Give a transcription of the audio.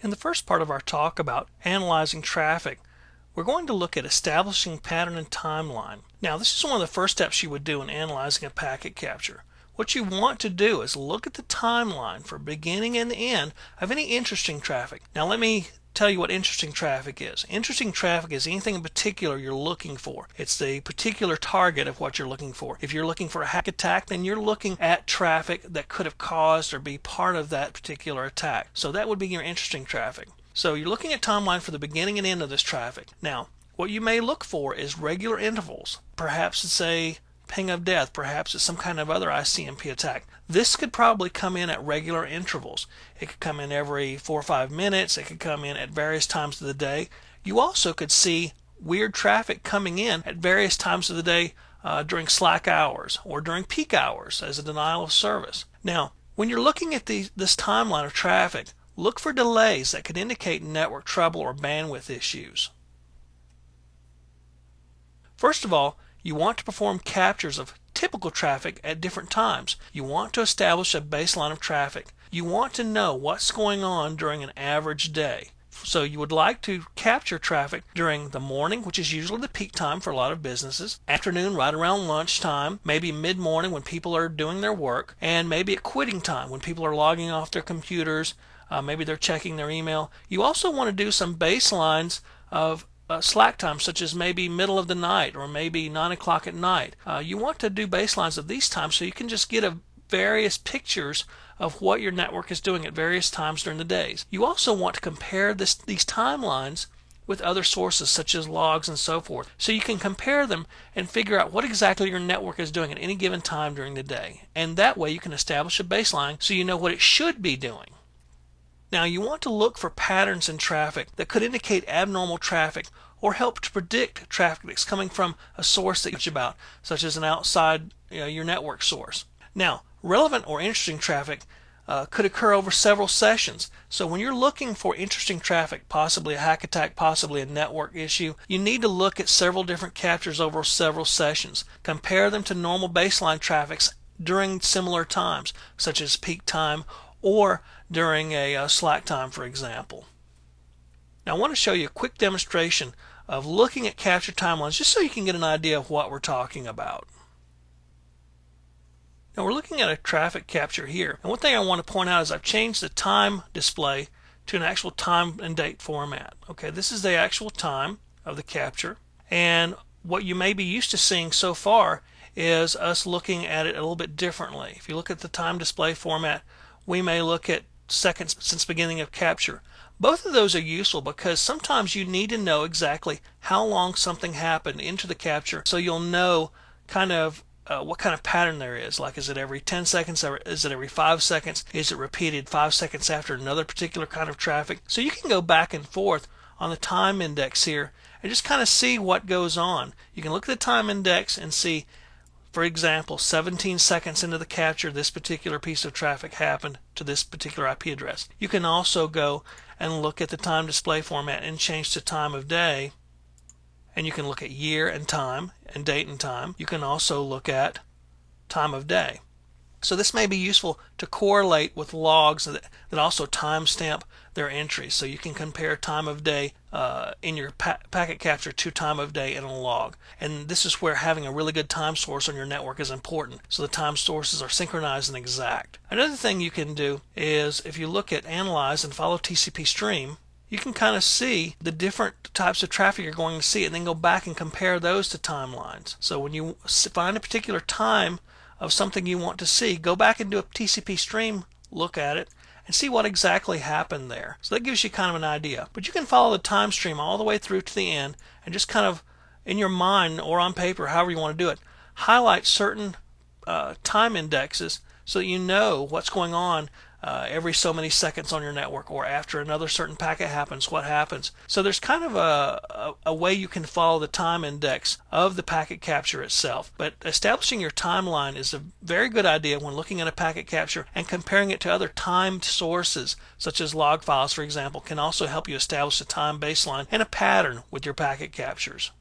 In the first part of our talk about analyzing traffic, we're going to look at establishing pattern and timeline. Now, this is one of the first steps you would do in analyzing a packet capture. What you want to do is look at the timeline for beginning and end of any interesting traffic. Now, let me tell you what interesting traffic is. Interesting traffic is anything in particular you're looking for. It's the particular target of what you're looking for. If you're looking for a hack attack, then you're looking at traffic that could have caused or be part of that particular attack. So that would be your interesting traffic. So you're looking at timeline for the beginning and end of this traffic. Now, what you may look for is regular intervals. Perhaps it's a ping of death. Perhaps it's some kind of other ICMP attack. This could probably come in at regular intervals. It could come in every 4 or 5 minutes. It could come in at various times of the day. You also could see weird traffic coming in at various times of the day during slack hours or during peak hours as a denial of service. Now, when you're looking at this timeline of traffic, look for delays that could indicate network trouble or bandwidth issues. First of all, you want to perform captures of typical traffic at different times. You want to establish a baseline of traffic. You want to know what's going on during an average day. So you would like to capture traffic during the morning, which is usually the peak time for a lot of businesses, afternoon right around lunchtime, maybe mid-morning when people are doing their work, and maybe at quitting time when people are logging off their computers, maybe they're checking their email. You also want to do some baselines of slack time, such as maybe middle of the night or maybe 9 o'clock at night. You want to do baselines of these times so you can just get various pictures of what your network is doing at various times during the days. You also want to compare these timelines with other sources such as logs and so forth, so you can compare them and figure out what exactly your network is doing at any given time during the day. And that way you can establish a baseline so you know what it should be doing. Now, you want to look for patterns in traffic that could indicate abnormal traffic or help to predict traffic that's coming from a source that you're about, such as an outside your network source. Now, relevant or interesting traffic could occur over several sessions. So when you're looking for interesting traffic, possibly a hack attack, possibly a network issue, you need to look at several different captures over several sessions. Compare them to normal baseline traffics during similar times, such as peak time or during a slack time, for example. Now I want to show you a quick demonstration of looking at capture timelines just so you can get an idea of what we're talking about. Now we're looking at a traffic capture here, and one thing I want to point out is I've changed the time display to an actual time and date format. Okay, this is the actual time of the capture, and what you may be used to seeing so far is us looking at it a little bit differently. If you look at the time display format, we may look at seconds since beginning of capture. Both of those are useful because sometimes you need to know exactly how long something happened into the capture so you'll know kind of what kind of pattern there is. Like, is it every 10 seconds? Is it every 5 seconds? Is it repeated 5 seconds after another particular kind of traffic? So you can go back and forth on the time index here and just kind of see what goes on. You can look at the time index and see, for example, 17 seconds into the capture, this particular piece of traffic happened to this particular IP address. You can also go and look at the time display format and change to time of day, and you can look at year and time and date and time. You can also look at time of day. So this may be useful to correlate with logs that also timestamp their entries, so you can compare time of day in your packet capture to time of day in a log. And this is where having a really good time source on your network is important, so the time sources are synchronized and exact. Another thing you can do is, if you look at analyze and follow TCP stream, you can kind of see the different types of traffic you're going to see and then go back and compare those to timelines. So when you find a particular time of something you want to see, go back and do a TCP stream look at it and see what exactly happened there. So that gives you kind of an idea. But you can follow the time stream all the way through to the end and just kind of, in your mind or on paper, however you want to do it, highlight certain time indexes so that you know what's going on every so many seconds on your network, or after another certain packet happens, what happens. So there's kind of a way you can follow the time index of the packet capture itself. But establishing your timeline is a very good idea when looking at a packet capture, and comparing it to other timed sources such as log files, for example, can also help you establish a time baseline and a pattern with your packet captures.